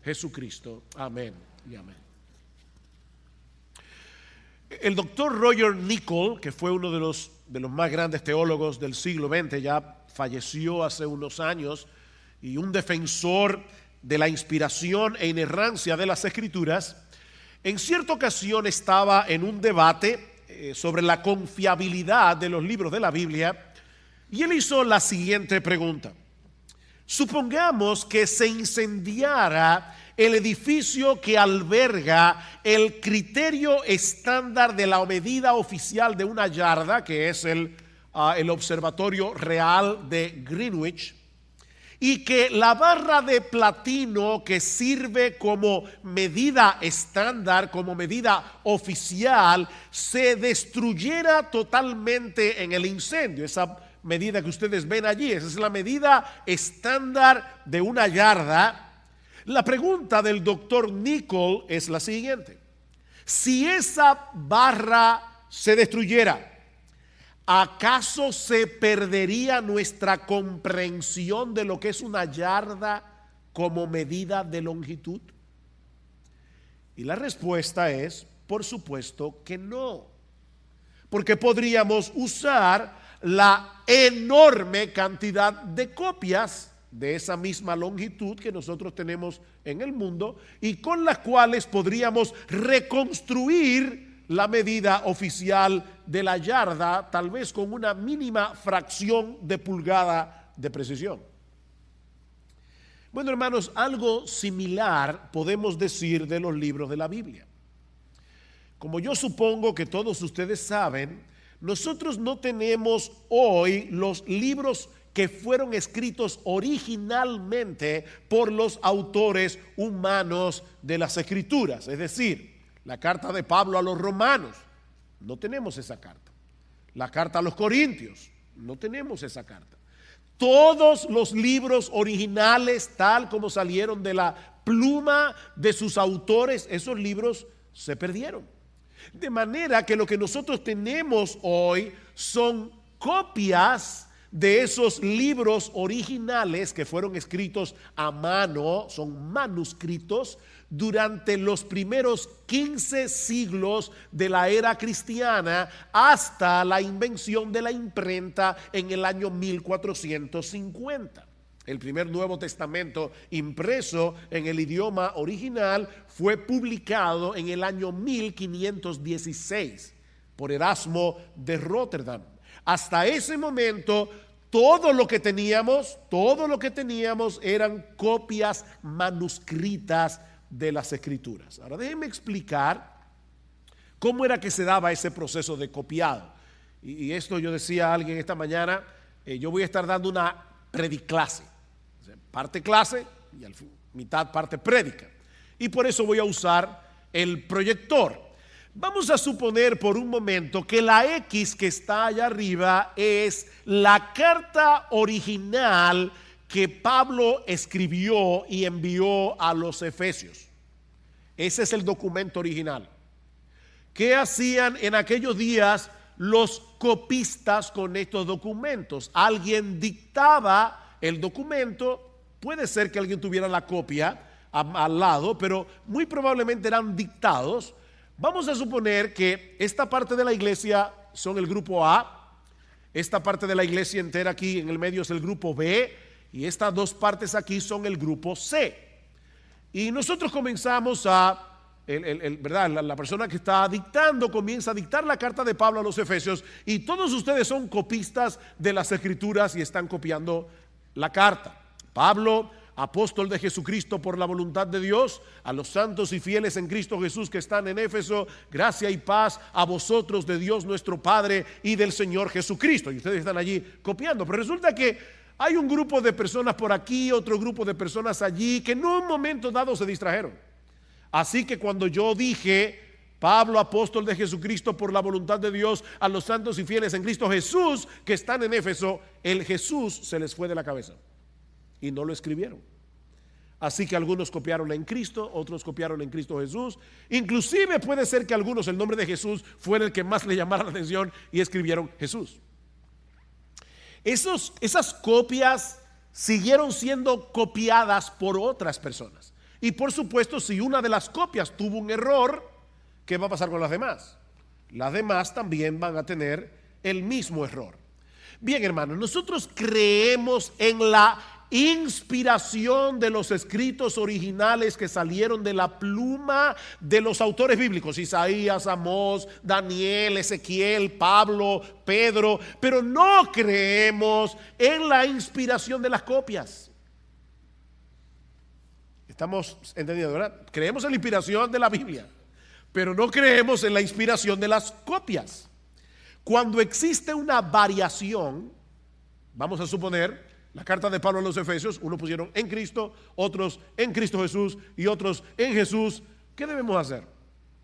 Jesucristo. Amén y amén. El doctor Roger Nicoll, que fue uno de los más grandes teólogos del siglo XX, ya falleció hace unos años, y un defensor de la inspiración e inerrancia de las Escrituras, en cierta ocasión estaba en un debate sobre la confiabilidad de los libros de la Biblia, y él hizo la siguiente pregunta: supongamos que se incendiara el edificio que alberga el criterio estándar de la medida oficial de una yarda, que es el Observatorio Real de Greenwich, y que la barra de platino que sirve como medida estándar, como medida oficial, se destruyera totalmente en el incendio. Esa medida que ustedes ven allí, esa es la medida estándar de una yarda. La pregunta del doctor Nicoll es la siguiente: si esa barra se destruyera, ¿acaso se perdería nuestra comprensión de lo que es una yarda como medida de longitud? Y la respuesta es, por supuesto que no, porque podríamos usar la enorme cantidad de copias de esa misma longitud que nosotros tenemos en el mundo y con las cuales podríamos reconstruir la medida oficial de la yarda, tal vez con una mínima fracción de pulgada de precisión. Bueno, hermanos, algo similar podemos decir de los libros de la Biblia. Como yo supongo que todos ustedes saben, nosotros no tenemos hoy los libros que fueron escritos originalmente por los autores humanos de las Escrituras, es decir, la carta de Pablo a los romanos, no tenemos esa carta. La carta a los corintios, no tenemos esa carta. Todos los libros originales, tal como salieron de la pluma de sus autores, esos libros se perdieron. De manera que lo que nosotros tenemos hoy son copias de esos libros originales que fueron escritos a mano, son manuscritos durante los primeros 15 siglos de la era cristiana hasta la invención de la imprenta en el año 1450. El primer Nuevo Testamento impreso en el idioma original fue publicado en el año 1516 por Erasmo de Rotterdam. Hasta ese momento, todo lo que teníamos eran copias manuscritas de las Escrituras. Ahora déjenme explicar cómo era que se daba ese proceso de copiado. Y esto yo decía a alguien esta mañana, yo voy a estar dando una prediclase, o sea, parte clase y al fin, mitad parte prédica. Y por eso voy a usar el proyector. Vamos a suponer por un momento que la X que está allá arriba es la carta original que Pablo escribió y envió a los Efesios. Ese es el documento original. ¿Qué hacían en aquellos días los copistas con estos documentos? Alguien dictaba el documento, puede ser que alguien tuviera la copia al lado, pero muy probablemente eran dictados. Vamos a suponer que esta parte de la iglesia son el grupo A, esta parte de la iglesia entera aquí en el medio es el grupo B y estas dos partes aquí son el grupo C. Y nosotros comenzamos ¿verdad? La persona que está dictando comienza a dictar la carta de Pablo a los Efesios y todos ustedes son copistas de las Escrituras y están copiando la carta. Pablo, apóstol de Jesucristo por la voluntad de Dios, a los santos y fieles en Cristo Jesús que están en Éfeso, gracia y paz a vosotros de Dios nuestro Padre y del Señor Jesucristo. Y ustedes están allí copiando, pero resulta que hay un grupo de personas por aquí, otro grupo de personas allí, que en un momento dado se distrajeron. Así que cuando yo dije, Pablo, apóstol de Jesucristo por la voluntad de Dios, a los santos y fieles en Cristo Jesús que están en Éfeso, el Jesús se les fue de la cabeza y no lo escribieron. Así que algunos copiaron en Cristo, otros copiaron en Cristo Jesús. Inclusive puede ser que algunos el nombre de Jesús fuera el que más le llamara la atención y escribieron Jesús. Esas copias siguieron siendo copiadas por otras personas. Y por supuesto, si una de las copias tuvo un error, ¿qué va a pasar con las demás? Las demás también van a tener el mismo error. Bien, hermanos, nosotros creemos en la inspiración de los escritos originales que salieron de la pluma de los autores bíblicos, Isaías, Amós, Daniel, Ezequiel, Pablo, Pedro, pero no creemos en la inspiración de las copias. Estamos entendiendo, ¿verdad? Creemos en la inspiración de la Biblia, pero no creemos en la inspiración de las copias. Cuando existe una variación, vamos a suponer la carta de Pablo a los Efesios, unos pusieron en Cristo, otros en Cristo Jesús y otros en Jesús. ¿Qué debemos hacer?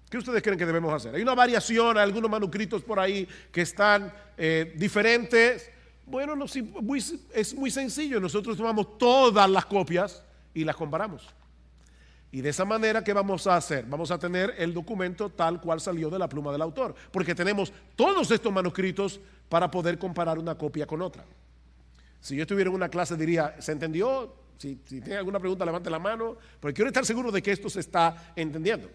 ¿Qué ustedes creen que debemos hacer? Hay una variación, hay algunos manuscritos por ahí que están diferentes. Bueno, no, es muy sencillo. Nosotros tomamos todas las copias y las comparamos. Y de esa manera, ¿qué vamos a hacer? Vamos a tener el documento tal cual salió de la pluma del autor, porque tenemos todos estos manuscritos para poder comparar una copia con otra. Si yo estuviera en una clase diría, ¿se entendió? Si tiene alguna pregunta, levante la mano, porque quiero estar seguro de que esto se está entendiendo.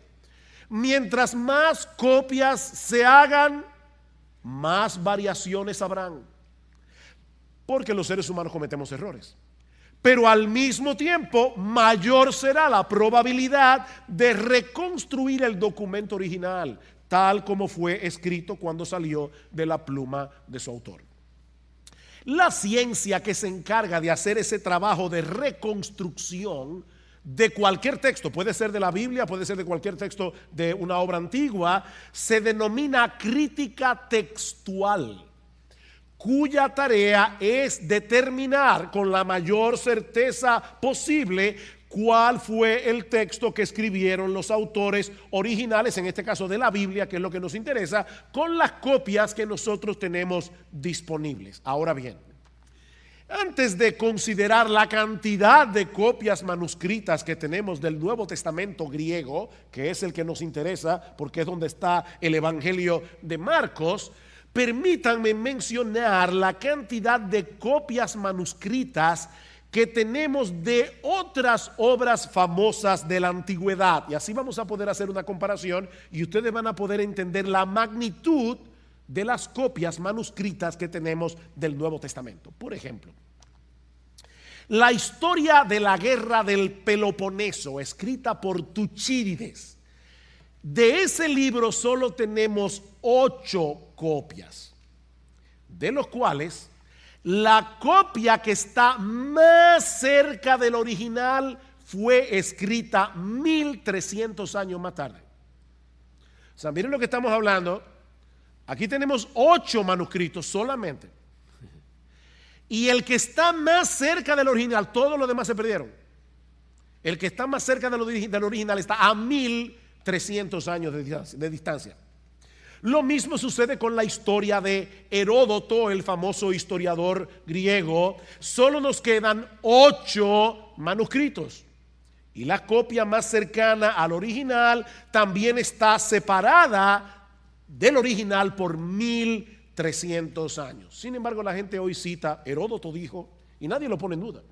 Mientras más copias se hagan, más variaciones habrán, porque los seres humanos cometemos errores. Pero al mismo tiempo, mayor será la probabilidad de reconstruir el documento original, tal como fue escrito cuando salió de la pluma de su autor. La ciencia que se encarga de hacer ese trabajo de reconstrucción de cualquier texto, puede ser de la Biblia, puede ser de cualquier texto de una obra antigua, se denomina crítica textual, cuya tarea es determinar con la mayor certeza posible cuál fue el texto que escribieron los autores originales, en este caso de la Biblia, que es lo que nos interesa, con las copias que nosotros tenemos disponibles. Ahora bien, antes de considerar la cantidad de copias manuscritas que tenemos del Nuevo Testamento griego, que es el que nos interesa porque es donde está el Evangelio de Marcos, permítanme mencionar la cantidad de copias manuscritas que tenemos de otras obras famosas de la antigüedad. Y así vamos a poder hacer una comparación y ustedes van a poder entender la magnitud de las copias manuscritas que tenemos del Nuevo Testamento. Por ejemplo, la historia de la guerra del Peloponeso, escrita por Tucídides. De ese libro solo tenemos 8 copias, de los cuales la copia que está más cerca del original fue escrita 1300 años más tarde. O sea, miren lo que estamos hablando. Aquí tenemos 8 manuscritos solamente. Y el que está más cerca del original, todos los demás se perdieron. El que está más cerca del original está a 1300 años de distancia. Lo mismo sucede con la historia de Heródoto, el famoso historiador griego. Solo nos quedan 8 manuscritos. Y la copia más cercana al original también está separada del original por 1300 años. Sin embargo, la gente hoy cita, Heródoto dijo, y nadie lo pone en duda.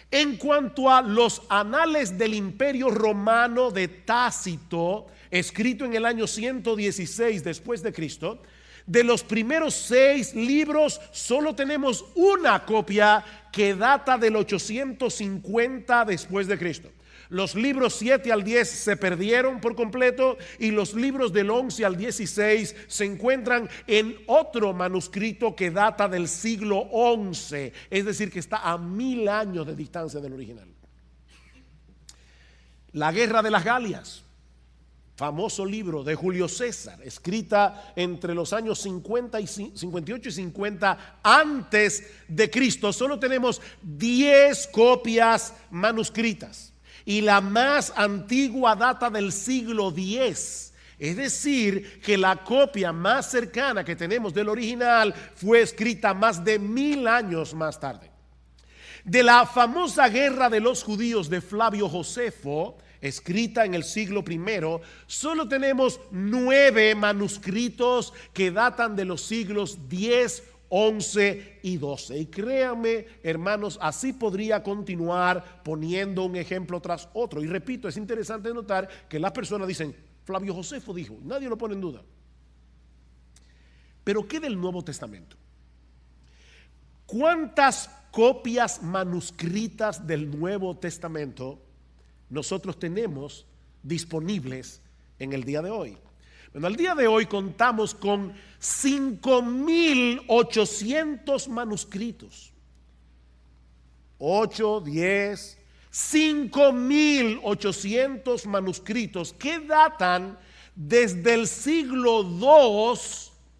En cuanto a los anales del Imperio Romano de Tácito, escrito en el año 116 después de Cristo, de los primeros 6 libros solo tenemos una copia que data del 850 después de Cristo. Los libros 7 al 10 se perdieron por completo y los libros del 11 al 16 se encuentran en otro manuscrito que data del siglo XI, es decir, que está a 1000 años de distancia del original. La Guerra de las Galias, famoso libro de Julio César, escrita entre los años 58 y 50 antes de Cristo. Solo tenemos 10 copias manuscritas y la más antigua data del siglo X. Es decir, que la copia más cercana que tenemos del original fue escrita más de 1000 años más tarde. De la famosa guerra de los judíos de Flavio Josefo, escrita en el siglo I, solo tenemos 9 manuscritos que datan de los siglos X, 11 y 12. Y créanme, hermanos, así podría continuar poniendo un ejemplo tras otro. Y repito, es interesante notar que las personas dicen, Flavio Josefo dijo, nadie lo pone en duda. Pero ¿qué del Nuevo Testamento? ¿Cuántas copias manuscritas del Nuevo Testamento nosotros tenemos disponibles en el día de hoy? Bueno, al día de hoy contamos con 5.800 manuscritos. 8, 10, 5.800 manuscritos que datan desde el siglo II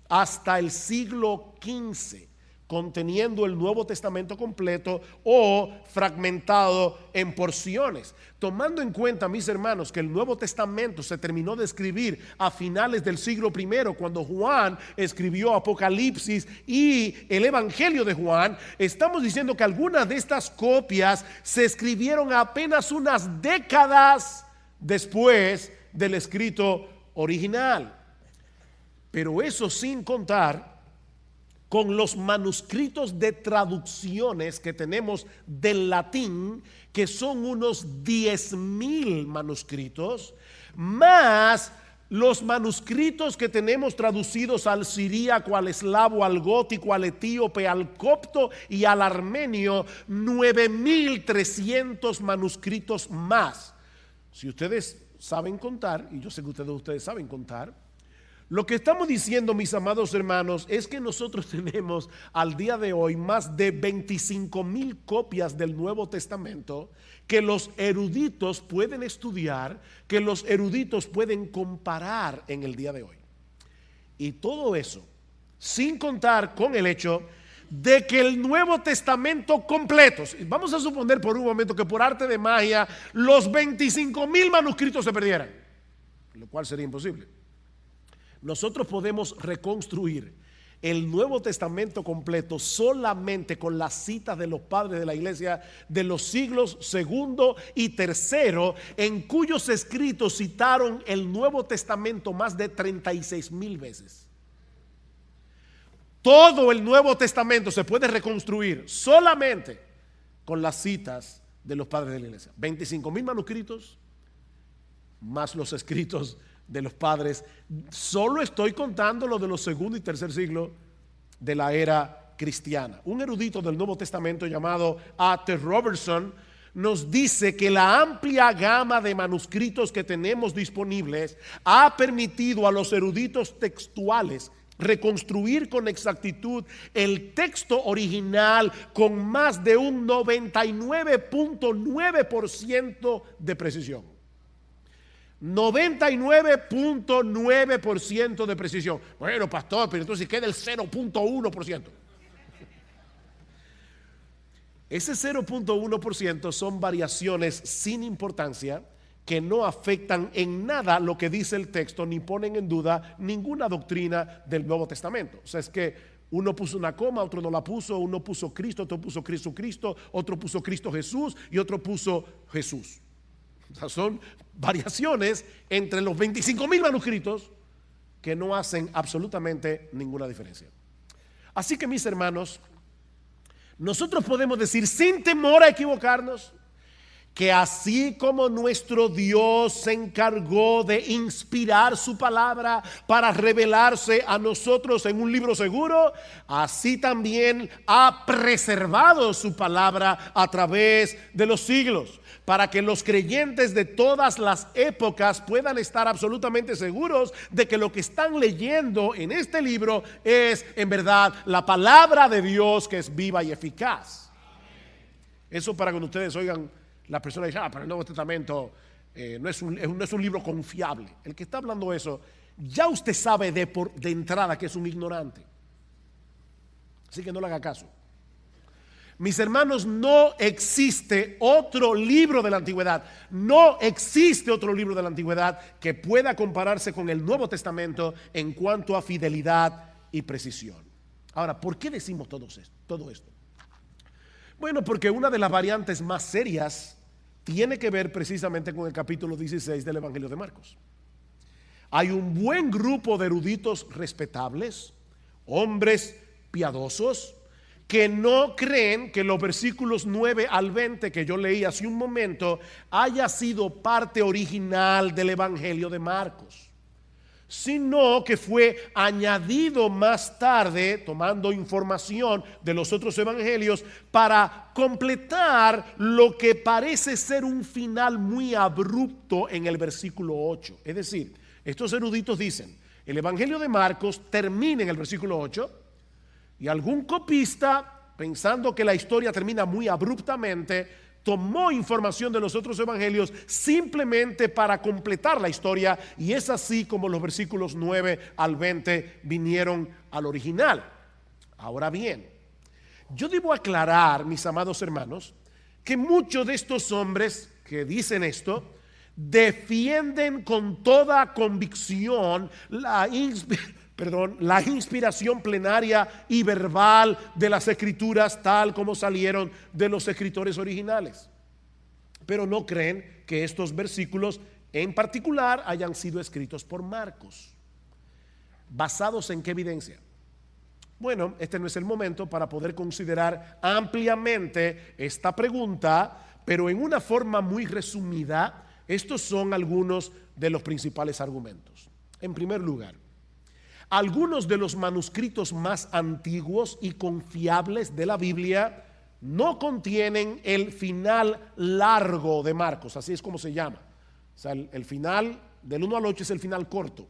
hasta el siglo XV, conteniendo el Nuevo Testamento completo o fragmentado en porciones. Tomando en cuenta, mis hermanos, que el Nuevo Testamento se terminó de escribir a finales del siglo I, cuando Juan escribió Apocalipsis y el Evangelio de Juan, estamos diciendo que algunas de estas copias se escribieron apenas unas décadas después del escrito original. Pero eso sin contar con los manuscritos de traducciones que tenemos del latín, que son unos 10,000 manuscritos, más los manuscritos que tenemos traducidos al siríaco, al eslavo, al gótico, al etíope, al copto y al armenio, 9,300 manuscritos más. Si ustedes saben contar, y yo sé que ustedes saben contar, lo que estamos diciendo, mis amados hermanos, es que nosotros tenemos al día de hoy más de 25,000 copias del Nuevo Testamento que los eruditos pueden estudiar, que los eruditos pueden comparar en el día de hoy. Y todo eso sin contar con el hecho de que el Nuevo Testamento completo, vamos a suponer por un momento que por arte de magia los 25,000 manuscritos se perdieran, lo cual sería imposible. Nosotros podemos reconstruir el Nuevo Testamento completo solamente con las citas de los padres de la iglesia de los siglos segundo y tercero, en cuyos escritos citaron el Nuevo Testamento más de 36,000 veces. Todo el Nuevo Testamento se puede reconstruir solamente con las citas de los padres de la iglesia. 25,000 manuscritos más los escritos de los padres. Solo estoy contando lo de los segundo y tercer siglo de la era cristiana. Un erudito del Nuevo Testamento llamado A.T. Robertson nos dice que la amplia gama de manuscritos que tenemos disponibles ha permitido a los eruditos textuales reconstruir con exactitud el texto original con más de un 99.9% de precisión. 99.9% de precisión. Bueno, pastor, pero entonces queda el 0.1%. Ese 0.1% son variaciones sin importancia que no afectan en nada lo que dice el texto, ni ponen en duda ninguna doctrina del Nuevo Testamento. O sea, es que uno puso una coma, otro no la puso, uno puso Cristo, otro puso Cristo, otro puso Cristo Jesús y otro puso Jesús. O sea, son variaciones entre los 25,000 manuscritos que no hacen absolutamente ninguna diferencia. Así que, mis hermanos, nosotros podemos decir sin temor a equivocarnos que así como nuestro Dios se encargó de inspirar su palabra para revelarse a nosotros en un libro seguro, así también ha preservado su palabra a través de los siglos, para que los creyentes de todas las épocas puedan estar absolutamente seguros de que lo que están leyendo en este libro es en verdad la palabra de Dios, que es viva y eficaz. Eso para cuando ustedes oigan las personas dicen, pero el Nuevo Testamento no es un libro confiable. El que está hablando eso, ya usted sabe de entrada que es un ignorante. Así que no le haga caso. Mis hermanos, no existe otro libro de la antigüedad, no existe otro libro de la antigüedad que pueda compararse con el Nuevo Testamento en cuanto a fidelidad y precisión. Ahora, ¿por qué decimos todo esto? Bueno, porque una de las variantes más serias tiene que ver precisamente con el capítulo 16 del Evangelio de Marcos. Hay un buen grupo de eruditos respetables, hombres piadosos que no creen que los versículos 9 al 20 que yo leí hace un momento haya sido parte original del Evangelio de Marcos, sino que fue añadido más tarde, tomando información de los otros evangelios, para completar lo que parece ser un final muy abrupto en el versículo 8. Es decir, estos eruditos dicen, el Evangelio de Marcos termina en el versículo 8, y algún copista, pensando que la historia termina muy abruptamente, tomó información de los otros evangelios simplemente para completar la historia, y es así como los versículos 9 al 20 vinieron al original. Ahora bien, yo debo aclarar, mis amados hermanos, que muchos de estos hombres que dicen esto defienden con toda convicción la inspiración plenaria y verbal de las escrituras tal como salieron de los escritores originales, pero no creen que estos versículos en particular hayan sido escritos por Marcos. ¿Basados en qué evidencia? Bueno, este no es el momento para poder considerar ampliamente esta pregunta, pero en una forma muy resumida, estos son algunos de los principales argumentos. En primer lugar, algunos de los manuscritos más antiguos y confiables de la Biblia no contienen el final largo de Marcos, así es como se llama. O sea, el final del 1 al 8 es el final corto,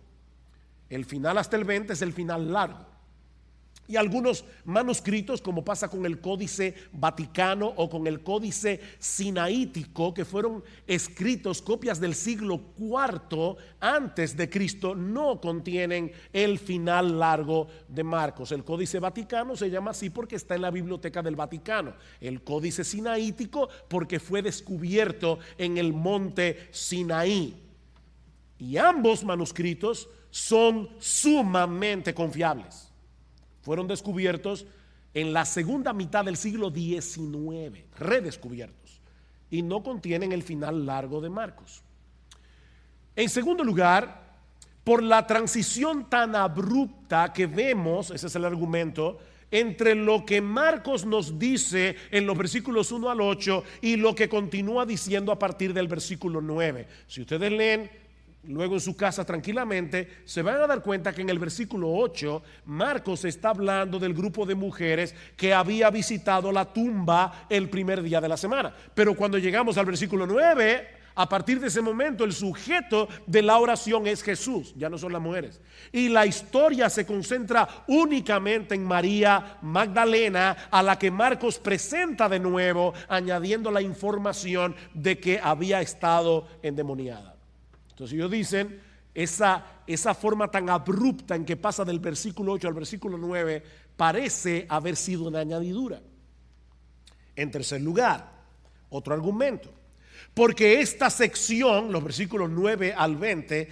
el final hasta el 20 es el final largo. Y algunos manuscritos, como pasa con el Códice Vaticano o con el Códice Sinaítico, que fueron escritos, copias del siglo IV antes de Cristo, no contienen el final largo de Marcos. El Códice Vaticano se llama así porque está en la Biblioteca del Vaticano. El Códice Sinaítico porque fue descubierto en el monte Sinaí. Y ambos manuscritos son sumamente confiables. Fueron descubiertos en la segunda mitad del siglo XIX, redescubiertos, y no contienen el final largo de Marcos. En segundo lugar, por la transición tan abrupta que vemos, ese es el argumento, entre lo que Marcos nos dice en los versículos 1 al 8 y lo que continúa diciendo a partir del versículo 9. Si ustedes leen luego en su casa tranquilamente, se van a dar cuenta que en el versículo 8 Marcos está hablando del grupo de mujeres que había visitado la tumba el primer día de la semana. Pero cuando llegamos al versículo 9, a partir de ese momento el sujeto de la oración es Jesús, ya no son las mujeres. Y la historia se concentra únicamente en María Magdalena, a la que Marcos presenta de nuevo, añadiendo la información de que había estado endemoniada. Entonces ellos dicen, esa forma tan abrupta en que pasa del versículo 8 al versículo 9 parece haber sido una añadidura. En tercer lugar, otro argumento, porque esta sección, los versículos 9 al 20,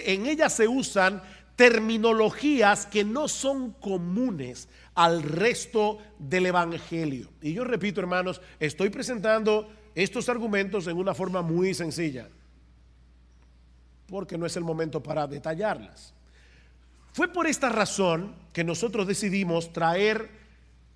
en ella se usan terminologías que no son comunes al resto del evangelio. Y yo repito, hermanos, estoy presentando estos argumentos en una forma muy sencilla, porque no es el momento para detallarlas. Fue por esta razón que nosotros decidimos traer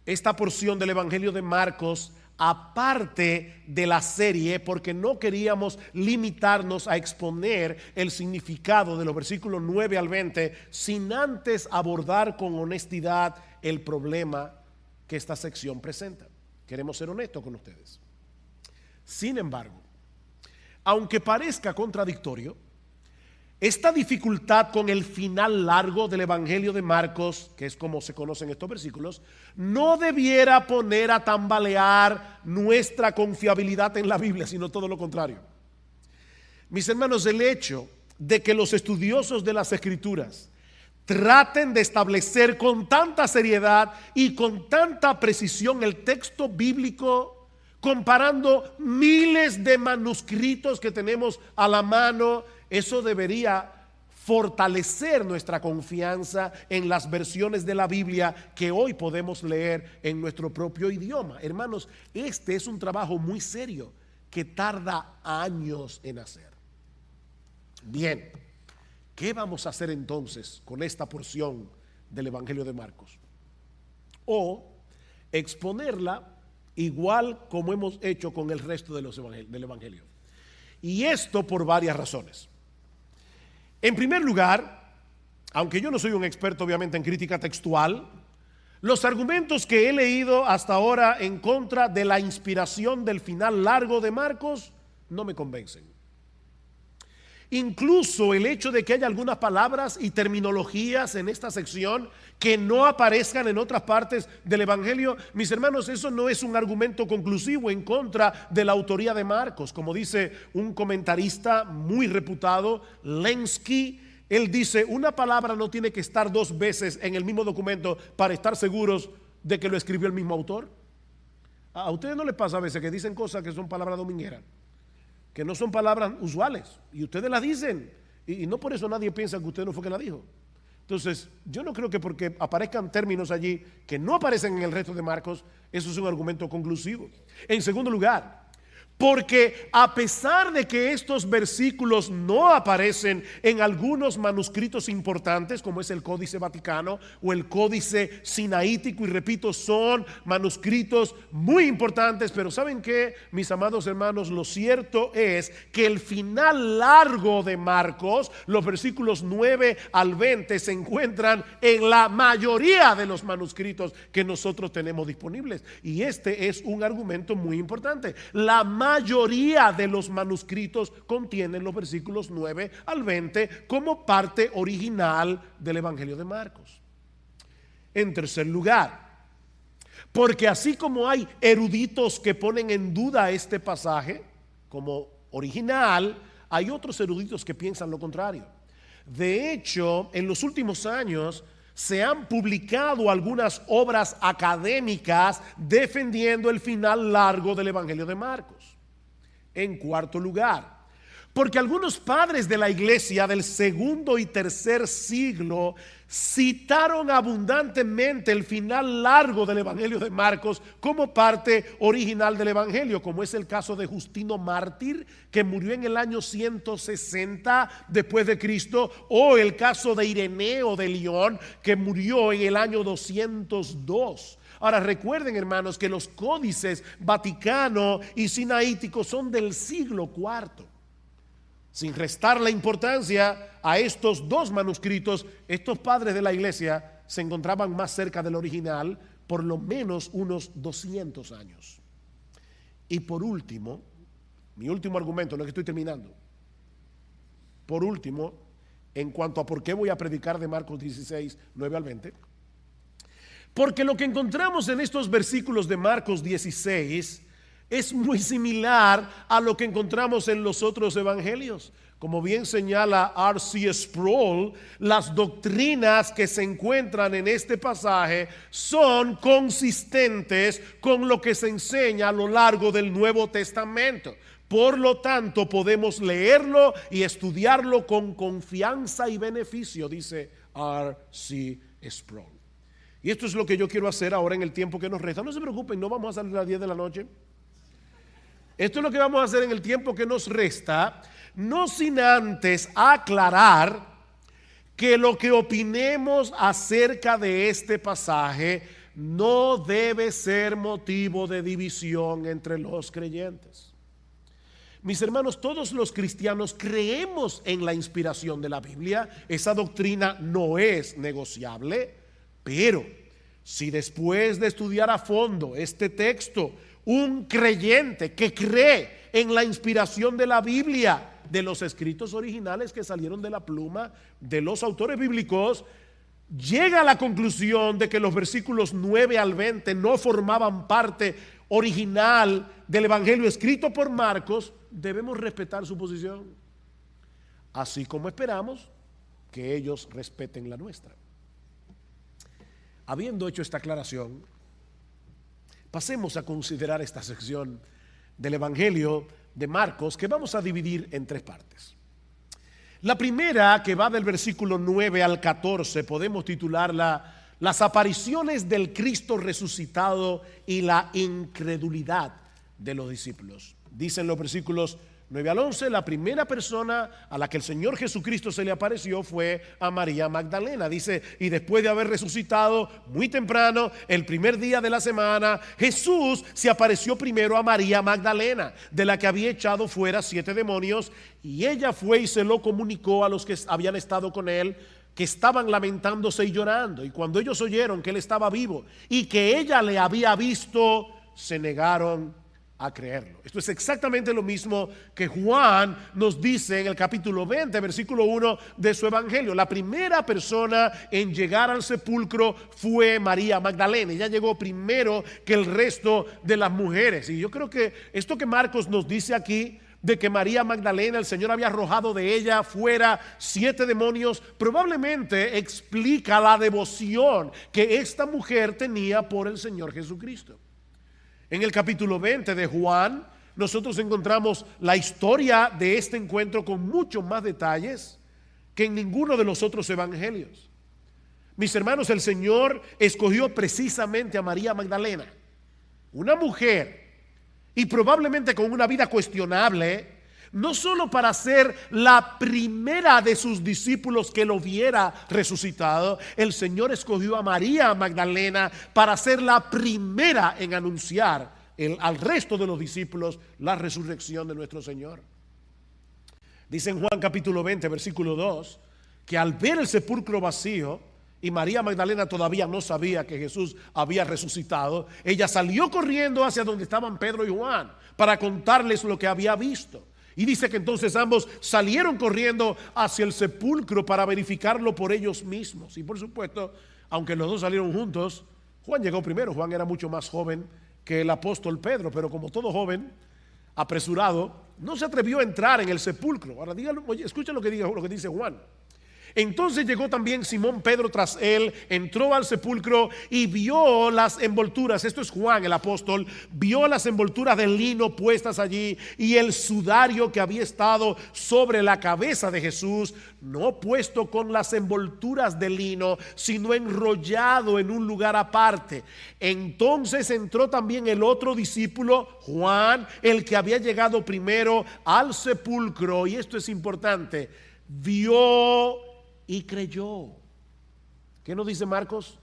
esta porción del Evangelio de Marcos aparte de la serie, porque no queríamos limitarnos a exponer el significado de los versículos 9 al 20 sin antes abordar con honestidad el problema que esta sección presenta. Queremos ser honestos con ustedes. Sin embargo, aunque parezca contradictorio, esta dificultad con el final largo del Evangelio de Marcos, que es como se conocen estos versículos, no debiera poner a tambalear nuestra confiabilidad en la Biblia, sino todo lo contrario. Mis hermanos, el hecho de que los estudiosos de las Escrituras traten de establecer con tanta seriedad y con tanta precisión el texto bíblico, comparando miles de manuscritos que tenemos a la mano, eso debería fortalecer nuestra confianza en las versiones de la Biblia que hoy podemos leer en nuestro propio idioma. Hermanos, este es un trabajo muy serio que tarda años en hacer. Bien, ¿qué vamos a hacer entonces con esta porción del Evangelio de Marcos? o exponerla igual como hemos hecho con el resto de del Evangelio. Y esto por varias razones. En primer lugar, aunque yo no soy un experto obviamente en crítica textual, los argumentos que he leído hasta ahora en contra de la inspiración del final largo de Marcos no me convencen. Incluso el hecho de que haya algunas palabras y terminologías en esta sección que no aparezcan en otras partes del Evangelio, mis hermanos, eso no es un argumento conclusivo en contra de la autoría de Marcos. Como dice un comentarista muy reputado, Lenski, él dice, una palabra no tiene que estar dos veces en el mismo documento para estar seguros de que lo escribió el mismo autor. ¿A ustedes no les pasa a veces que dicen cosas que son palabras domingueras, que no son palabras usuales, y ustedes las dicen, y no por eso nadie piensa que usted no fue que la dijo? Entonces, yo no creo que porque aparezcan términos allí que no aparecen en el resto de Marcos, eso es un argumento conclusivo. En segundo lugar, porque a pesar de que estos versículos no aparecen en algunos manuscritos importantes, como es el Códice Vaticano o el Códice Sinaítico, y repito, son manuscritos muy importantes, pero ¿saben qué, mis amados hermanos? Lo cierto es que el final largo de Marcos, los versículos 9 al 20, se encuentran en la mayoría de los manuscritos que nosotros tenemos disponibles. Y este es un argumento muy importante. La mayoría de los manuscritos contienen los versículos 9 al 20 como parte original del Evangelio de Marcos. En tercer lugar, porque así como hay eruditos que ponen en duda este pasaje como original, hay otros eruditos que piensan lo contrario. De hecho, en los últimos años se han publicado algunas obras académicas defendiendo el final largo del Evangelio de Marcos. En cuarto lugar, porque algunos padres de la iglesia del segundo y tercer siglo citaron abundantemente el final largo del Evangelio de Marcos como parte original del Evangelio, como es el caso de Justino Mártir, que murió en el año 160 después de Cristo, o el caso de Ireneo de León, que murió en el año 202. Ahora recuerden, hermanos, que los códices Vaticano y Sinaítico son del siglo IV. Sin restar la importancia a estos dos manuscritos, estos padres de la iglesia se encontraban más cerca del original por lo menos unos 200 años. Y por último, mi último argumento, lo que estoy terminando. Por último, en cuanto a por qué voy a predicar de Marcos 16, 9 al 20, porque lo que encontramos en estos versículos de Marcos 16 es muy similar a lo que encontramos en los otros evangelios. Como bien señala R.C. Sproul, las doctrinas que se encuentran en este pasaje son consistentes con lo que se enseña a lo largo del Nuevo Testamento. Por lo tanto, podemos leerlo y estudiarlo con confianza y beneficio, dice R.C. Sproul. Y esto es lo que yo quiero hacer ahora en el tiempo que nos resta. No se preocupen, no vamos a salir a las 10 de la noche. Esto es lo que vamos a hacer en el tiempo que nos resta, no sin antes aclarar que lo que opinemos acerca de este pasaje no debe ser motivo de división entre los creyentes. Mis hermanos, todos los cristianos creemos en la inspiración de la Biblia. Esa doctrina no es negociable. Pero si después de estudiar a fondo este texto, un creyente que cree en la inspiración de la Biblia, de los escritos originales que salieron de la pluma de los autores bíblicos, llega a la conclusión de que los versículos 9 al 20 no formaban parte original del Evangelio escrito por Marcos, debemos respetar su posición, así como esperamos que ellos respeten la nuestra. Habiendo hecho esta aclaración, pasemos a considerar esta sección del Evangelio de Marcos, que vamos a dividir en tres partes. La primera, que va del versículo 9 al 14, podemos titularla Las apariciones del Cristo resucitado y la incredulidad de los discípulos. Dicen los versículos 9 al 11, la primera persona a la que el Señor Jesucristo se le apareció fue a María Magdalena. Dice, y después de haber resucitado muy temprano, el primer día de la semana, Jesús se apareció primero a María Magdalena, de la que había echado fuera 7 demonios, y ella fue y se lo comunicó a los que habían estado con él, que estaban lamentándose y llorando. Y cuando ellos oyeron que él estaba vivo y que ella le había visto, se negaron a creerlo. Esto es exactamente lo mismo que Juan nos dice en el capítulo 20, versículo 1 de su evangelio. La primera persona en llegar al sepulcro fue María Magdalena. Ella llegó primero que el resto de las mujeres. Y yo creo que esto que Marcos nos dice aquí, de que María Magdalena, el Señor había arrojado de ella fuera 7 demonios, probablemente explica la devoción que esta mujer tenía por el Señor Jesucristo. En el capítulo 20 de Juan, nosotros encontramos la historia de este encuentro con muchos más detalles que en ninguno de los otros evangelios. Mis hermanos, el Señor escogió precisamente a María Magdalena, una mujer, y probablemente con una vida cuestionable, no solo para ser la primera de sus discípulos que lo viera resucitado. El Señor escogió a María Magdalena para ser la primera en anunciar al resto de los discípulos la resurrección de nuestro Señor. Dice en Juan capítulo 20, versículo 2, que al ver el sepulcro vacío, y María Magdalena todavía no sabía que Jesús había resucitado, ella salió corriendo hacia donde estaban Pedro y Juan para contarles lo que había visto. Y dice que entonces ambos salieron corriendo hacia el sepulcro para verificarlo por ellos mismos. Y por supuesto, aunque los dos salieron juntos, Juan llegó primero. Juan era mucho más joven que el apóstol Pedro, pero como todo joven apresurado, no se atrevió a entrar en el sepulcro. Ahora díganlo, oye, escuchen lo que dice Juan. Entonces llegó también Simón Pedro tras él, entró al sepulcro y vio las envolturas. Esto es Juan el apóstol. Vio las envolturas de lino puestas allí y el sudario que había estado sobre la cabeza de Jesús, no puesto con las envolturas de lino, sino enrollado en un lugar aparte. Entonces entró también el otro discípulo, Juan, el que había llegado primero al sepulcro. Y esto es importante, vio y creyó. ¿Qué nos dice Marcos?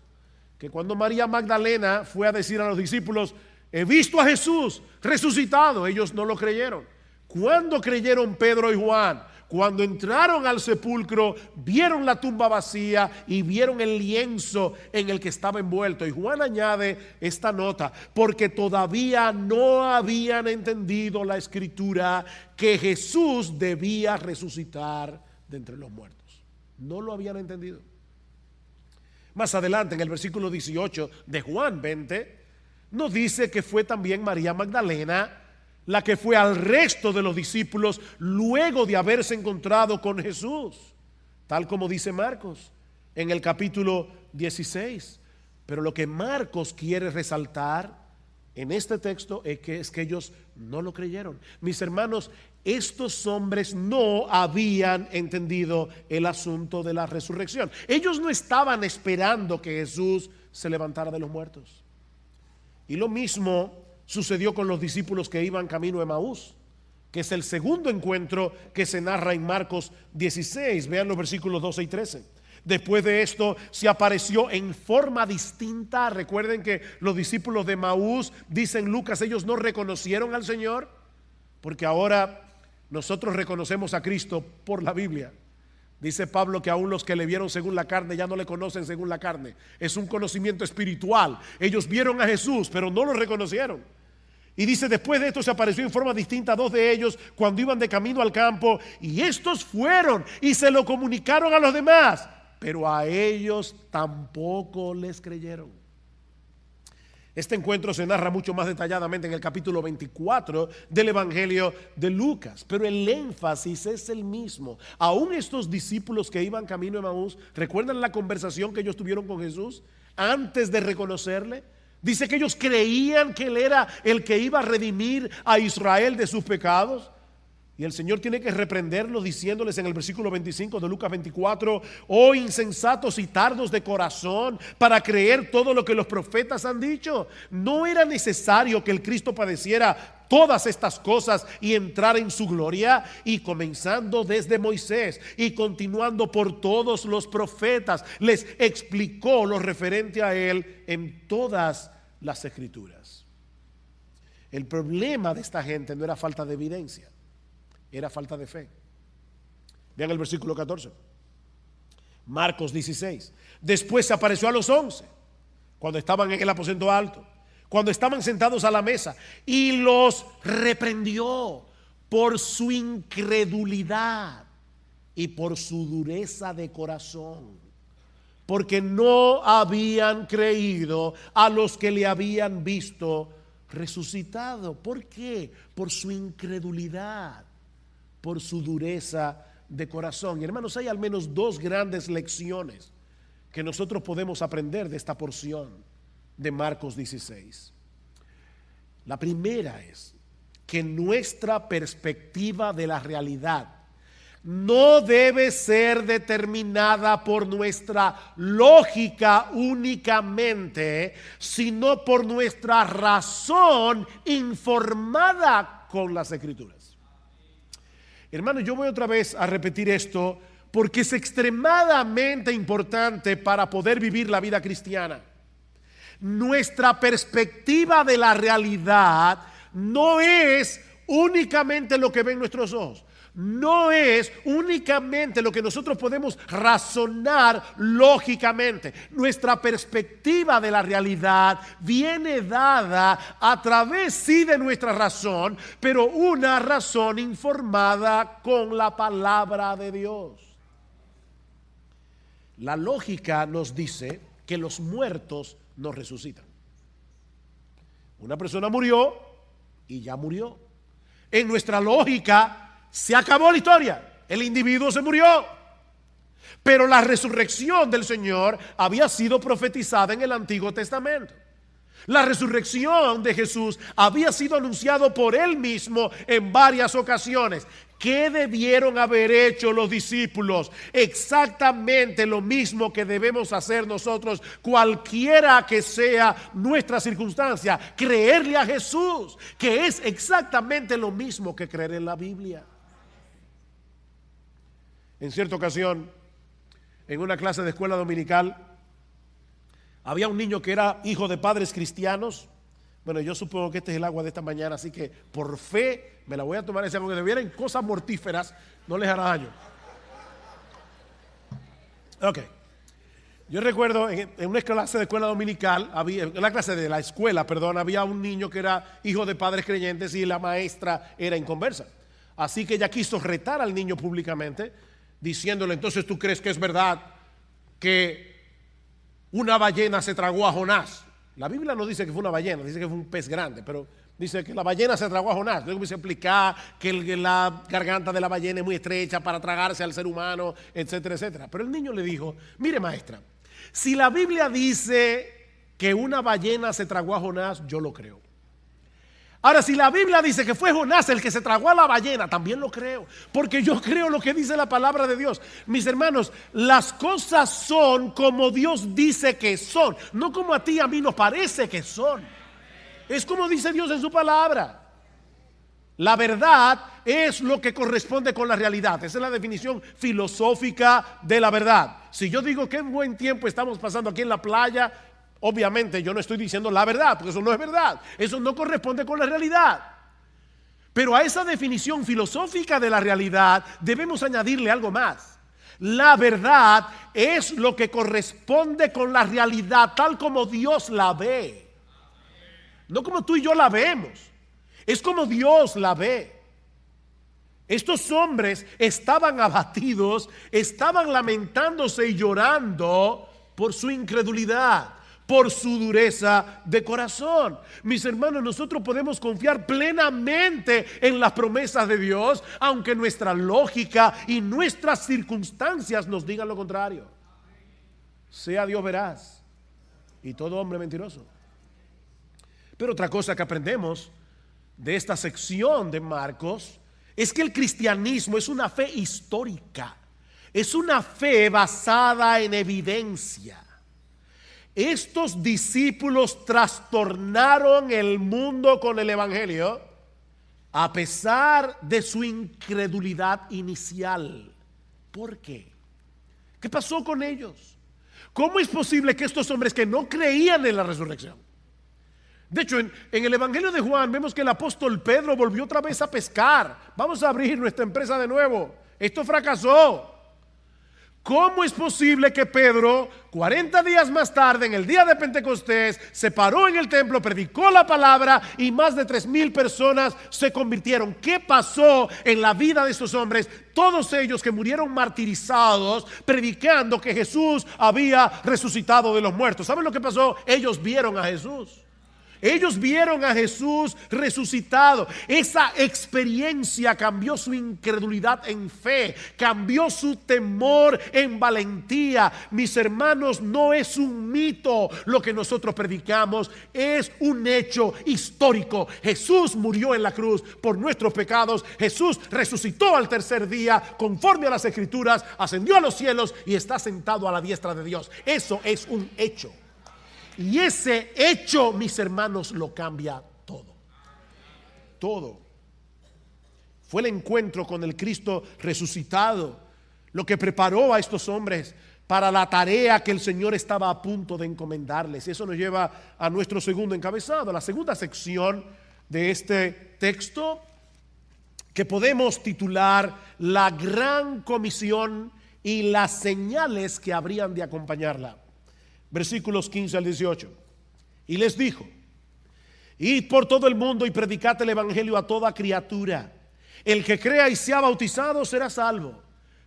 Que cuando María Magdalena fue a decir a los discípulos, he visto a Jesús resucitado, ellos no lo creyeron. ¿Cuándo creyeron Pedro y Juan? Cuando entraron al sepulcro, vieron la tumba vacía y vieron el lienzo en el que estaba envuelto. Y Juan añade esta nota, porque todavía no habían entendido la escritura que Jesús debía resucitar de entre los muertos. No lo habían entendido. Más adelante, en el versículo 18 de Juan 20, nos dice que fue también María Magdalena la que fue al resto de los discípulos luego de haberse encontrado con Jesús, tal como dice Marcos en el capítulo 16. Pero lo que Marcos quiere resaltar en este texto es que ellos no lo creyeron. Mis hermanos, estos hombres no habían entendido el asunto de la resurrección. Ellos no estaban esperando que Jesús se levantara de los muertos. Y lo mismo sucedió con los discípulos que iban camino a Emaús, que es el segundo encuentro que se narra en Marcos 16. Vean los versículos 12 y 13. Después de esto se apareció en forma distinta. Recuerden que los discípulos de Emaús, dicen Lucas, ellos no reconocieron al Señor, porque ahora nosotros reconocemos a Cristo por la Biblia. Dice Pablo que aún los que le vieron según la carne ya no le conocen según la carne. Es un conocimiento espiritual. Ellos vieron a Jesús, pero no lo reconocieron. Y dice, después de esto se apareció en forma distinta a 2 de ellos cuando iban de camino al campo, y estos fueron y se lo comunicaron a los demás, pero a ellos tampoco les creyeron. Este encuentro se narra mucho más detalladamente en el capítulo 24 del Evangelio de Lucas, pero el énfasis es el mismo. Aún estos discípulos que iban camino a Emaús, ¿recuerdan la conversación que ellos tuvieron con Jesús antes de reconocerle? Dice que ellos creían que Él era el que iba a redimir a Israel de sus pecados. Y el Señor tiene que reprenderlos diciéndoles en el versículo 25 de Lucas 24: oh insensatos y tardos de corazón para creer todo lo que los profetas han dicho. ¿No era necesario que el Cristo padeciera todas estas cosas y entrar en su gloria? Y comenzando desde Moisés y continuando por todos los profetas, les explicó lo referente a él en todas las escrituras. El problema de esta gente no era falta de evidencia, era falta de fe. Vean el versículo 14. Marcos 16. Después se apareció a los 11 cuando estaban en el aposento alto, cuando estaban sentados a la mesa, y los reprendió por su incredulidad y por su dureza de corazón, porque no habían creído a los que le habían visto resucitado. ¿Por qué? Por su incredulidad, por su dureza de corazón. Y hermanos, hay al menos dos grandes lecciones que nosotros podemos aprender de esta porción de Marcos 16. La primera es que nuestra perspectiva de la realidad no debe ser determinada por nuestra lógica únicamente, sino por nuestra razón informada con las Escrituras. Hermano, yo voy otra vez a repetir esto porque es extremadamente importante para poder vivir la vida cristiana. Nuestra perspectiva de la realidad no es únicamente lo que ven nuestros ojos. No es únicamente lo que nosotros podemos razonar lógicamente. Nuestra perspectiva de la realidad viene dada a través, sí, de nuestra razón, pero una razón informada con la palabra de Dios. La lógica nos dice que los muertos no resucitan. Una persona murió y ya murió. En nuestra lógica se acabó la historia, el individuo se murió. Pero la resurrección del Señor había sido profetizada en el Antiguo Testamento. La resurrección de Jesús había sido anunciado por él mismo en varias ocasiones. ¿Qué debieron haber hecho los discípulos? Exactamente lo mismo que debemos hacer nosotros, cualquiera que sea nuestra circunstancia: creerle a Jesús, que es exactamente lo mismo que creer en la Biblia. En cierta ocasión, en una clase de escuela dominical, había un niño que era hijo de padres cristianos. Bueno, yo supongo que este es el agua de esta mañana, así que por fe me la voy a tomar esa, porque debieran cosas mortíferas, no les hará daño. Ok. Yo recuerdo en una clase de escuela dominical, en la clase de la escuela, perdón, había un niño que era hijo de padres creyentes y la maestra era inconversa. Así que ella quiso retar al niño públicamente, diciéndole: entonces, ¿tú crees que es verdad que una ballena se tragó a Jonás? La Biblia no dice que fue una ballena, dice que fue un pez grande, pero dice que la ballena se tragó a Jonás. Luego se explica que la garganta de la ballena es muy estrecha para tragarse al ser humano, etcétera, etcétera. Pero el niño le dijo: mire, maestra, si la Biblia dice que una ballena se tragó a Jonás, yo lo creo. Ahora, si la Biblia dice que fue Jonás el que se tragó a la ballena, también lo creo, porque yo creo lo que dice la palabra de Dios. Mis hermanos, las cosas son como Dios dice que son, no como a ti y a mí nos parece que son. Es como dice Dios en su palabra. La verdad es lo que corresponde con la realidad. Esa es la definición filosófica de la verdad. Si yo digo que buen tiempo estamos pasando aquí en la playa, obviamente yo no estoy diciendo la verdad, porque eso no es verdad. Eso no corresponde con la realidad. Pero a esa definición filosófica de la realidad debemos añadirle algo más. La verdad es lo que corresponde con la realidad tal como Dios la ve. No como tú y yo la vemos. Es como Dios la ve. Estos hombres estaban abatidos, estaban lamentándose y llorando por su incredulidad, por su dureza de corazón. Mis hermanos, nosotros podemos confiar plenamente en las promesas de Dios, aunque nuestra lógica y nuestras circunstancias nos digan lo contrario. Sea Dios veraz y todo hombre mentiroso. Pero otra cosa que aprendemos de esta sección de Marcos es que el cristianismo es una fe histórica, es una fe basada en evidencia. Estos discípulos trastornaron el mundo con el evangelio a pesar de su incredulidad inicial. ¿Por qué? ¿Qué pasó con ellos? ¿Cómo es posible que estos hombres que no creían en la resurrección? De hecho, en el Evangelio de Juan vemos que el apóstol Pedro volvió otra vez a pescar. Vamos a abrir nuestra empresa de nuevo. Esto fracasó. ¿Cómo es posible que Pedro, 40 días más tarde, en el día de Pentecostés, se paró en el templo, predicó la palabra y más de 3,000 personas se convirtieron? ¿Qué pasó en la vida de estos hombres? Todos ellos que murieron martirizados, predicando que Jesús había resucitado de los muertos. ¿Saben lo que pasó? Ellos vieron a Jesús. Ellos vieron a Jesús resucitado. Esa experiencia cambió su incredulidad en fe, cambió su temor en valentía. Mis hermanos, no es un mito lo que nosotros predicamos, es un hecho histórico. Jesús murió en la cruz por nuestros pecados. Jesús resucitó al tercer día conforme a las Escrituras, ascendió a los cielos y está sentado a la diestra de Dios. Eso es un hecho. Y ese hecho, mis hermanos, lo cambia todo. Todo. Fue el encuentro con el Cristo resucitado lo que preparó a estos hombres para la tarea que el Señor estaba a punto de encomendarles. Y eso nos lleva a nuestro segundo encabezado, la segunda sección de este texto, que podemos titular La Gran Comisión y las señales que habrían de acompañarla. Versículos 15 al 18. Y les dijo: id por todo el mundo y predicad el evangelio a toda criatura. El que crea y sea bautizado será salvo,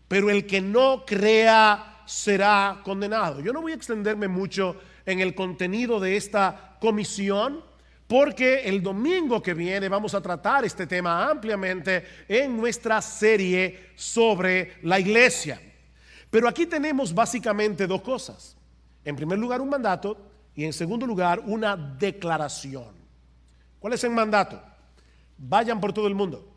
pero el que no crea será condenado. Yo no voy a extenderme mucho en el contenido de esta comisión, porque el domingo que viene vamos a tratar este tema ampliamente en nuestra serie sobre la iglesia. Pero aquí tenemos básicamente dos cosas. En primer lugar, un mandato, y en segundo lugar, una declaración. ¿Cuál es el mandato? Vayan por todo el mundo,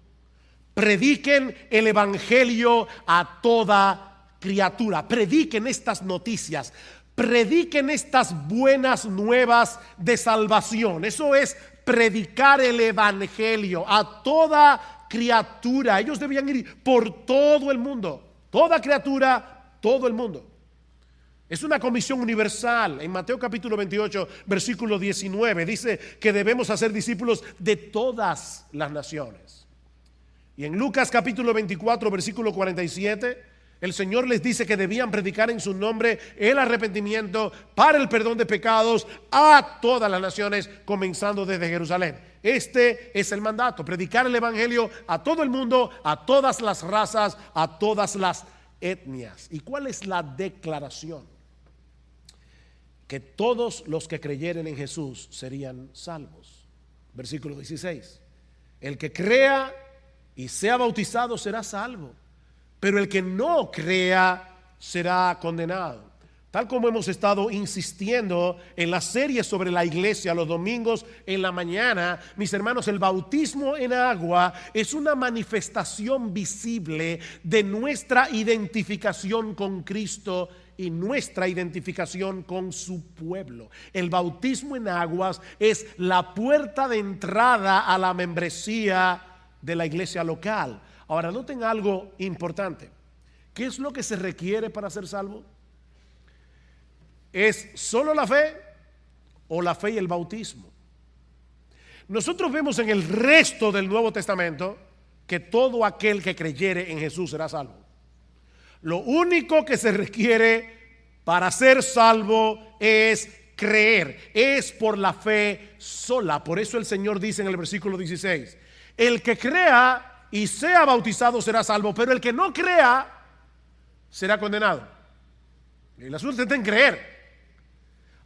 prediquen el evangelio a toda criatura, prediquen estas noticias, prediquen estas buenas nuevas de salvación. Eso es predicar el evangelio a toda criatura. Ellos debían ir por todo el mundo, toda criatura, todo el mundo. Es una comisión universal. En Mateo capítulo 28, versículo 19, dice que debemos hacer discípulos de todas las naciones. Y en Lucas capítulo 24, versículo 47, el Señor les dice que debían predicar en su nombre el arrepentimiento para el perdón de pecados a todas las naciones, comenzando desde Jerusalén. Este es el mandato: predicar el evangelio a todo el mundo, a todas las razas, a todas las etnias. ¿Y cuál es la declaración? Que todos los que creyeren en Jesús serían salvos. Versículo 16: el que crea y sea bautizado será salvo, pero el que no crea será condenado. Tal como hemos estado insistiendo en la serie sobre la iglesia los domingos en la mañana, mis hermanos, el bautismo en agua es una manifestación visible de nuestra identificación con Cristo y nuestra identificación con su pueblo. El bautismo en aguas es la puerta de entrada a la membresía de la iglesia local. Ahora, noten algo importante. ¿Qué es lo que se requiere para ser salvo? ¿Es solo la fe o la fe y el bautismo? Nosotros vemos en el resto del Nuevo Testamento que todo aquel que creyere en Jesús será salvo. Lo único que se requiere para ser salvo es creer, es por la fe sola. Por eso el Señor dice en el versículo 16: el que crea y sea bautizado será salvo, pero el que no crea será condenado. Y el asunto está en creer.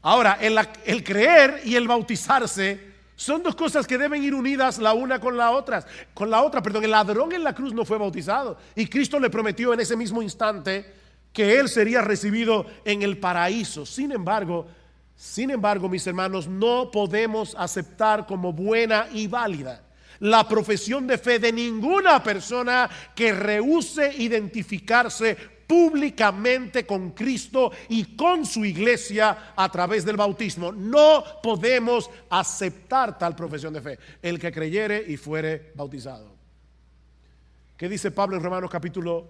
Ahora, el creer y el bautizarse son dos cosas que deben ir unidas la una con la otra. El ladrón en la cruz no fue bautizado y Cristo le prometió en ese mismo instante que él sería recibido en el paraíso. Sin embargo, mis hermanos, no podemos aceptar como buena y válida la profesión de fe de ninguna persona que rehúse identificarse públicamente con Cristo y con su iglesia a través del bautismo. No podemos aceptar tal profesión de fe. El que creyere y fuere bautizado. ¿Qué dice Pablo en Romanos capítulo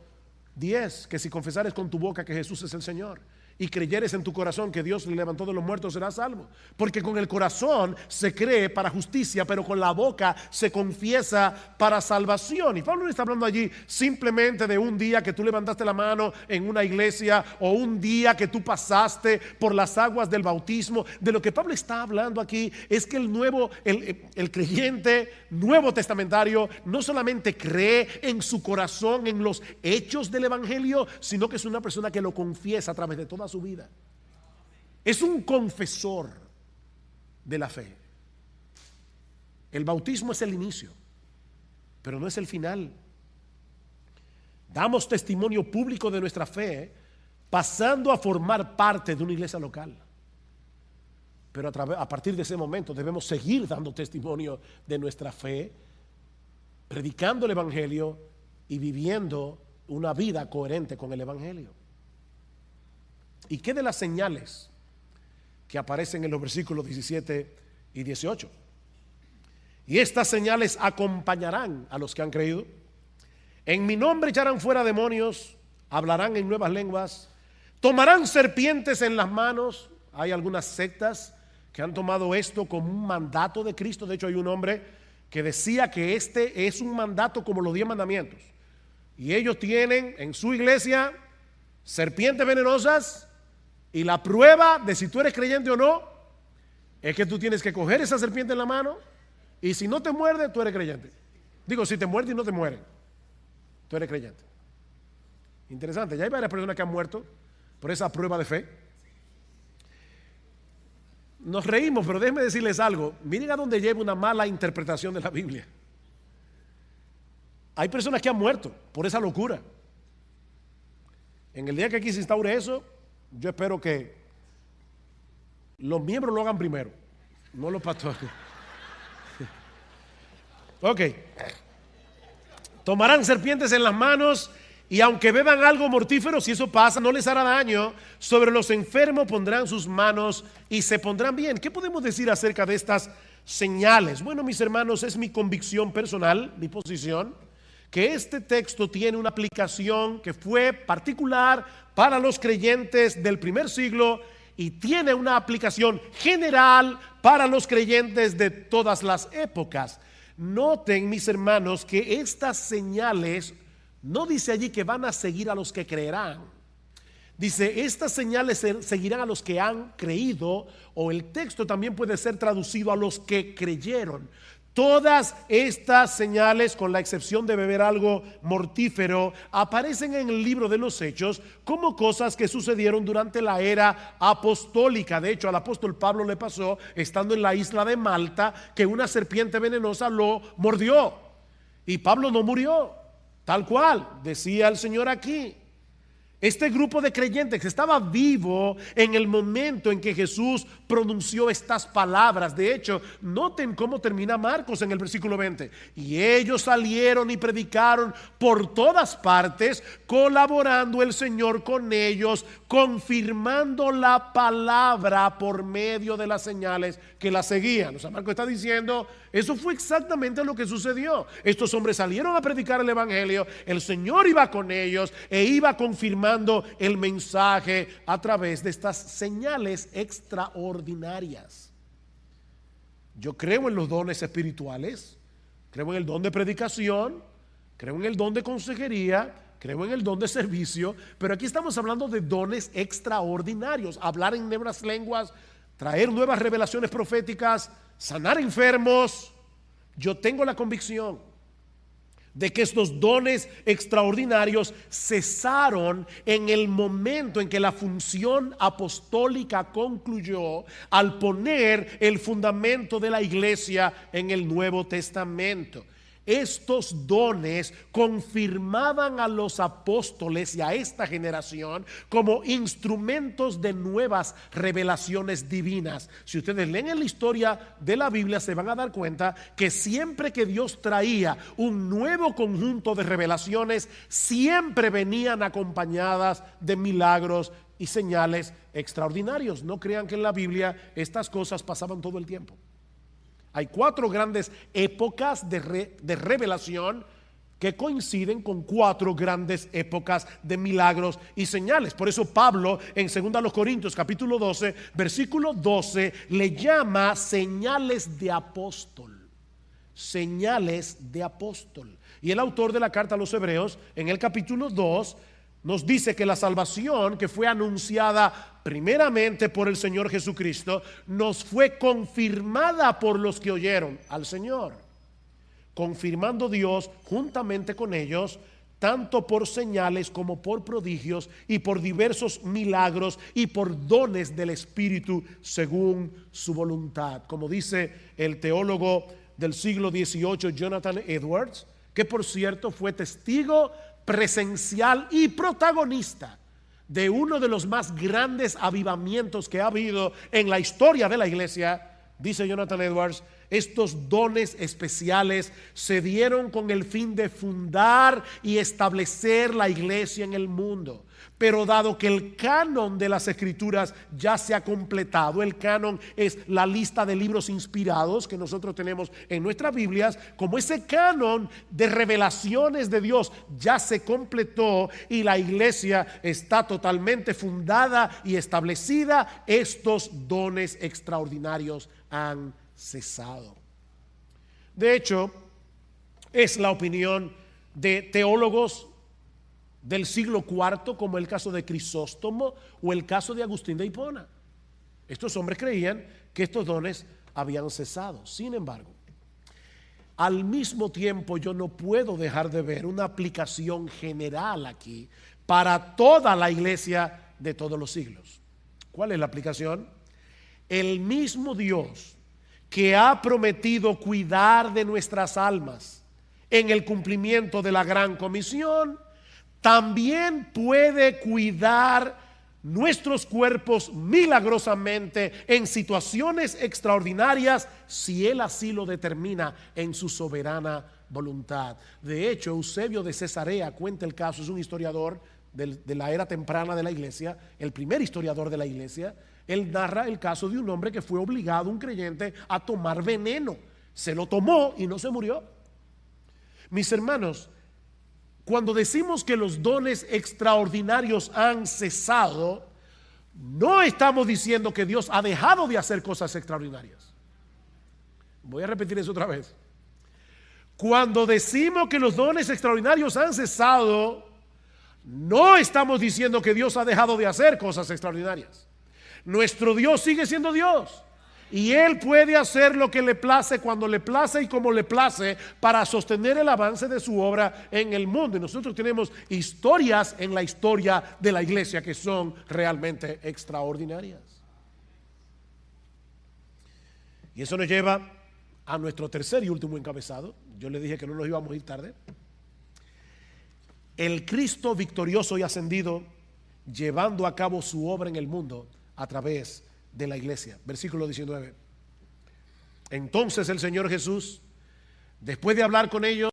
10? Que si confesares con tu boca que Jesús es el Señor y creyeres en tu corazón que Dios le levantó de los muertos, serás salvo. Porque con el corazón se cree para justicia, pero con la boca se confiesa para salvación. Y Pablo no está hablando allí simplemente de un día que tú levantaste la mano en una iglesia o un día que tú pasaste por las aguas del bautismo. De lo que Pablo está hablando aquí es que el creyente nuevo testamentario no solamente cree en su corazón en los hechos del evangelio, sino que es una persona que lo confiesa a través de toda su vida. Es un confesor de la fe. El bautismo es el inicio, pero no es el final. Damos testimonio público de nuestra fe pasando a formar parte de una iglesia local. Pero a partir de ese momento debemos seguir dando testimonio de nuestra fe, predicando el evangelio y viviendo una vida coherente con el evangelio. ¿Y qué de las señales que aparecen en los versículos 17 y 18? Y estas señales acompañarán a los que han creído. En mi nombre echarán fuera demonios, hablarán en nuevas lenguas, tomarán serpientes en las manos. Hay algunas sectas que han tomado esto como un mandato de Cristo. De hecho, hay un hombre que decía que este es un mandato como los 10 mandamientos. Y ellos tienen en su iglesia serpientes venenosas. Y la prueba de si tú eres creyente o no es que tú tienes que coger esa serpiente en la mano, y si no te muerde, tú eres creyente. Digo, si te muerde y no te mueren, tú eres creyente. Interesante, ya hay varias personas que han muerto por esa prueba de fe. Nos reímos, pero déjenme decirles algo. Miren a dónde lleva una mala interpretación de la Biblia. Hay personas que han muerto por esa locura. En el día que aquí se instaure eso, yo espero que los miembros lo hagan primero, no los pastores. Ok. Tomarán serpientes en las manos, y aunque beban algo mortífero, si eso pasa, no les hará daño. Sobre los enfermos pondrán sus manos y se pondrán bien. ¿Qué podemos decir acerca de estas señales? Bueno, mis hermanos, es mi convicción personal, mi posición, que este texto tiene una aplicación que fue particular para los creyentes del primer siglo y tiene una aplicación general para los creyentes de todas las épocas. Noten, mis hermanos, que estas señales no dice allí que van a seguir a los que creerán. Dice, estas señales seguirán a los que han creído, o el texto también puede ser traducido a los que creyeron. Todas estas señales, con la excepción de beber algo mortífero, aparecen en el libro de los Hechos como cosas que sucedieron durante la era apostólica. De hecho, al apóstol Pablo le pasó, estando en la isla de Malta, que una serpiente venenosa lo mordió. Y Pablo no murió, tal cual decía el Señor aquí. Este grupo de creyentes que estaba vivo en el momento en que Jesús pronunció estas palabras. De hecho, noten cómo termina Marcos en el versículo 20. Y ellos salieron y predicaron por todas partes, colaborando el Señor con ellos, confirmando la palabra por medio de las señales que la seguían. O sea, Marcos está diciendo, eso fue exactamente lo que sucedió. Estos hombres salieron a predicar el evangelio, el Señor iba con ellos e iba confirmando el mensaje a través de estas señales extraordinarias. Yo creo en los dones espirituales, creo en el don de predicación, creo en el don de consejería, creo en el don de servicio, pero aquí estamos hablando de dones extraordinarios: hablar en nuevas lenguas, traer nuevas revelaciones proféticas, sanar enfermos. Yo tengo la convicción de que estos dones extraordinarios cesaron en el momento en que la función apostólica concluyó, al poner el fundamento de la iglesia en el Nuevo Testamento. estos dones confirmaban a los apóstoles y a esta generación como instrumentos de nuevas revelaciones divinas. Si ustedes leen en la historia de la Biblia, se van a dar cuenta que siempre que Dios traía un nuevo conjunto de revelaciones, siempre venían acompañadas de milagros y señales extraordinarios. No crean que en la Biblia estas cosas pasaban todo el tiempo. Hay 4 grandes épocas de revelación que coinciden con 4 grandes épocas de milagros y señales. Por eso Pablo en 2 Corintios capítulo 12 versículo 12 le llama señales de apóstol. Señales de apóstol. Y el autor de la carta a los Hebreos en el capítulo 2 nos dice que la salvación que fue anunciada primeramente por el Señor Jesucristo nos fue confirmada por los que oyeron al Señor, confirmando Dios juntamente con ellos tanto por señales como por prodigios y por diversos milagros y por dones del Espíritu según su voluntad. Como dice el teólogo del siglo XVIII Jonathan Edwards, que por cierto fue testigo presencial y protagonista de uno de los más grandes avivamientos que ha habido en la historia de la iglesia. Dice Jonathan Edwards: estos dones especiales se dieron con el fin de fundar y establecer la iglesia en el mundo. Pero dado que el canon de las escrituras ya se ha completado, el canon es la lista de libros inspirados que nosotros tenemos en nuestras Biblias, como ese canon de revelaciones de Dios ya se completó y la iglesia está totalmente fundada y establecida, estos dones extraordinarios han cesado. De hecho, es la opinión de teólogos del siglo IV, como el caso de Crisóstomo o el caso de Agustín de Hipona. Estos hombres creían que estos dones habían cesado. Sin embargo, al mismo tiempo yo no puedo dejar de ver una aplicación general aquí para toda la iglesia de todos los siglos. ¿Cuál es la aplicación? El mismo Dios que ha prometido cuidar de nuestras almas en el cumplimiento de la gran comisión, también puede cuidar nuestros cuerpos milagrosamente en situaciones extraordinarias si Él así lo determina en su soberana voluntad. De hecho, Eusebio de Cesarea cuenta el caso, es un historiador de la era temprana de la iglesia, el primer historiador de la iglesia. Él narra el caso de un hombre que fue obligado, un creyente, a tomar veneno. Se lo tomó y no se murió. Mis hermanos, cuando decimos que los dones extraordinarios han cesado, no estamos diciendo que Dios ha dejado de hacer cosas extraordinarias. Voy a repetir eso otra vez. Cuando decimos que los dones extraordinarios han cesado, no estamos diciendo que Dios ha dejado de hacer cosas extraordinarias. Nuestro Dios sigue siendo Dios. Y Él puede hacer lo que le place, cuando le place y como le place, para sostener el avance de su obra en el mundo. Y nosotros tenemos historias en la historia de la iglesia que son realmente extraordinarias. Y eso nos lleva a nuestro tercer y último encabezado. Yo le dije que no nos íbamos a ir tarde. El Cristo victorioso y ascendido, llevando a cabo su obra en el mundo a través de la iglesia. Versículo 19. Entonces el Señor Jesús, después de hablar con ellos,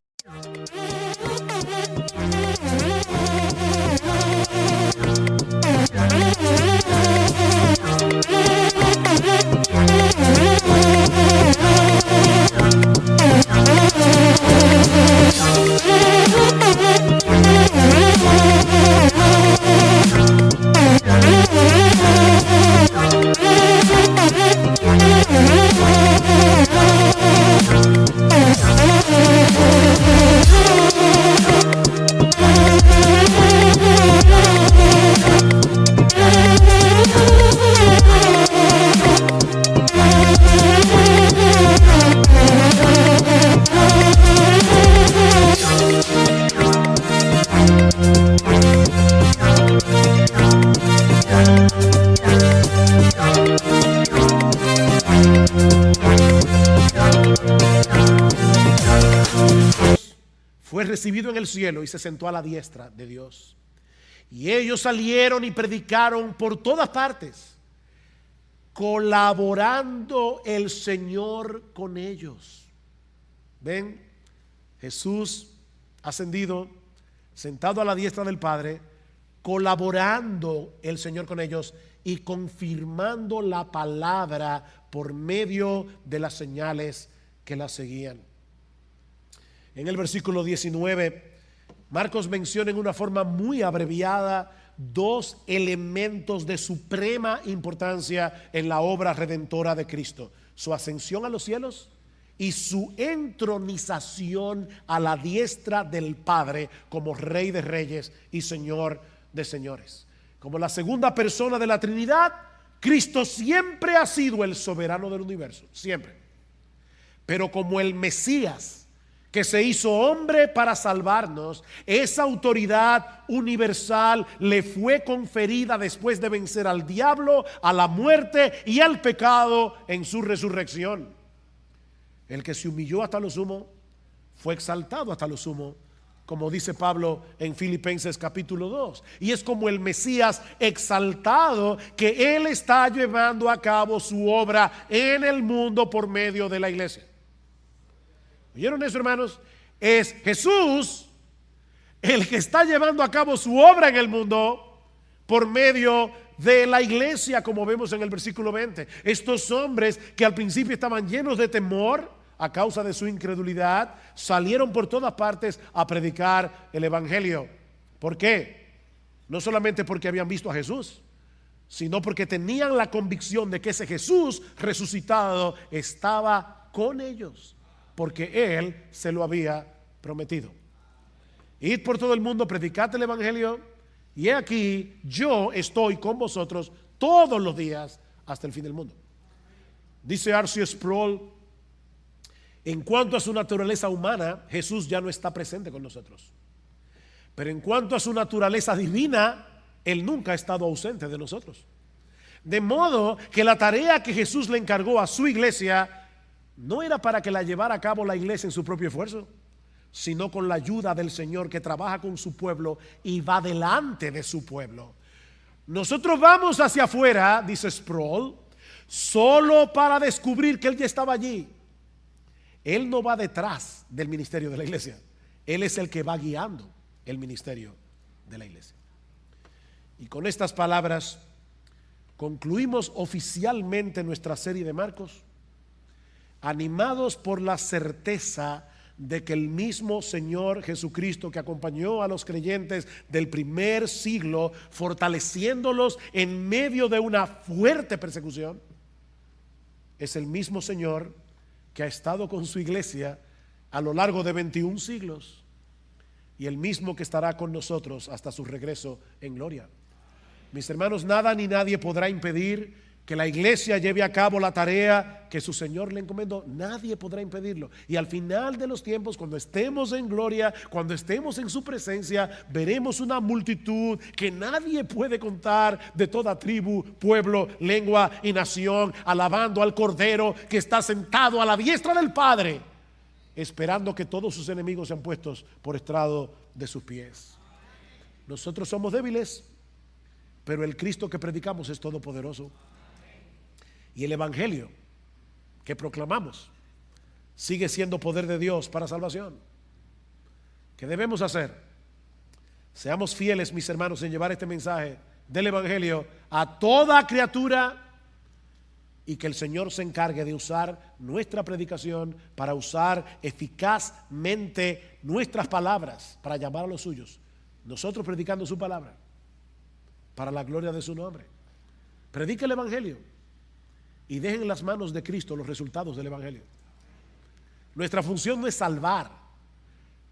recibido en el cielo y se sentó a la diestra de Dios. Y ellos salieron y predicaron por todas partes, colaborando el Señor con ellos. Ven, Jesús ascendido, sentado a la diestra del Padre, colaborando el Señor con ellos y confirmando la palabra por medio de las señales que la seguían. En el versículo 19, Marcos menciona en una forma muy abreviada dos elementos de suprema importancia en la obra redentora de Cristo: su ascensión a los cielos y su entronización a la diestra del Padre como Rey de Reyes y Señor de Señores. Como la segunda persona de la Trinidad, Cristo siempre ha sido el soberano del universo, siempre. Pero como el Mesías que se hizo hombre para salvarnos, esa autoridad universal le fue conferida después de vencer al diablo, a la muerte y al pecado en su resurrección. El que se humilló hasta lo sumo fue exaltado hasta lo sumo, como dice Pablo en Filipenses capítulo 2. Y es como el Mesías exaltado que Él está llevando a cabo su obra en el mundo por medio de la iglesia. ¿Oyeron eso, hermanos? Es Jesús el que está llevando a cabo su obra en el mundo por medio de la iglesia, como vemos en el versículo 20. Estos hombres que al principio estaban llenos de temor a causa de su incredulidad, salieron por todas partes a predicar el evangelio. ¿Por qué? No solamente porque habían visto a Jesús, sino porque tenían la convicción de que ese Jesús resucitado estaba con ellos, porque Él se lo había prometido. Id por todo el mundo, predicad el evangelio, y he aquí, yo estoy con vosotros todos los días hasta el fin del mundo. Dice R.C. Sproul: en cuanto a su naturaleza humana, Jesús ya no está presente con nosotros. Pero en cuanto a su naturaleza divina, Él nunca ha estado ausente de nosotros. De modo que la tarea que Jesús le encargó a su iglesia no era para que la llevara a cabo la iglesia en su propio esfuerzo, sino con la ayuda del Señor que trabaja con su pueblo y va delante de su pueblo. Nosotros vamos hacia afuera, dice Sproul, solo para descubrir que Él ya estaba allí. Él no va detrás del ministerio de la iglesia. Él es el que va guiando el ministerio de la iglesia. Y con estas palabras concluimos oficialmente nuestra serie de Marcos, animados por la certeza de que el mismo Señor Jesucristo, que acompañó a los creyentes del primer siglo, fortaleciéndolos en medio de una fuerte persecución, es el mismo Señor que ha estado con su iglesia a lo largo de 21 siglos y el mismo que estará con nosotros hasta su regreso en gloria. Mis hermanos, nada ni nadie podrá impedir que la iglesia lleve a cabo la tarea que su Señor le encomendó. Nadie podrá impedirlo. Y al final de los tiempos, cuando estemos en gloria, cuando estemos en su presencia, veremos una multitud que nadie puede contar, de toda tribu, pueblo, lengua y nación, alabando al Cordero que está sentado a la diestra del Padre, esperando que todos sus enemigos sean puestos por estrado de sus pies. Nosotros somos débiles, pero el Cristo que predicamos es todopoderoso. Y el evangelio que proclamamos sigue siendo poder de Dios para salvación. ¿Qué debemos hacer? Seamos fieles, mis hermanos, en llevar este mensaje del evangelio a toda criatura, y que el Señor se encargue de usar nuestra predicación para usar eficazmente nuestras palabras para llamar a los suyos. Nosotros predicando su palabra para la gloria de su nombre. Predique el evangelio y dejen en las manos de Cristo los resultados del evangelio. Nuestra función no es salvar,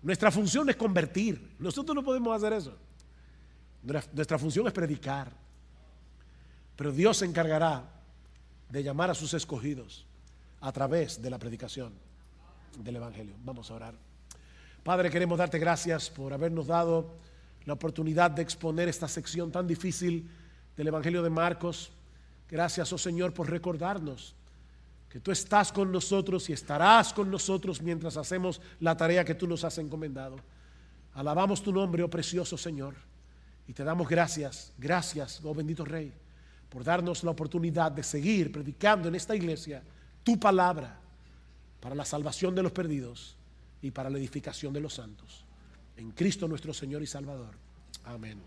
nuestra función es convertir. Nosotros no podemos hacer eso. Nuestra función es predicar, pero Dios se encargará de llamar a sus escogidos a través de la predicación del evangelio. Vamos a orar. Padre, queremos darte gracias por habernos dado la oportunidad de exponer esta sección tan difícil del evangelio de Marcos. Gracias, oh Señor, por recordarnos que tú estás con nosotros y estarás con nosotros mientras hacemos la tarea que tú nos has encomendado. Alabamos tu nombre, oh precioso Señor, y te damos gracias, oh bendito Rey, por darnos la oportunidad de seguir predicando en esta iglesia tu palabra para la salvación de los perdidos y para la edificación de los santos. En Cristo nuestro Señor y Salvador. Amén.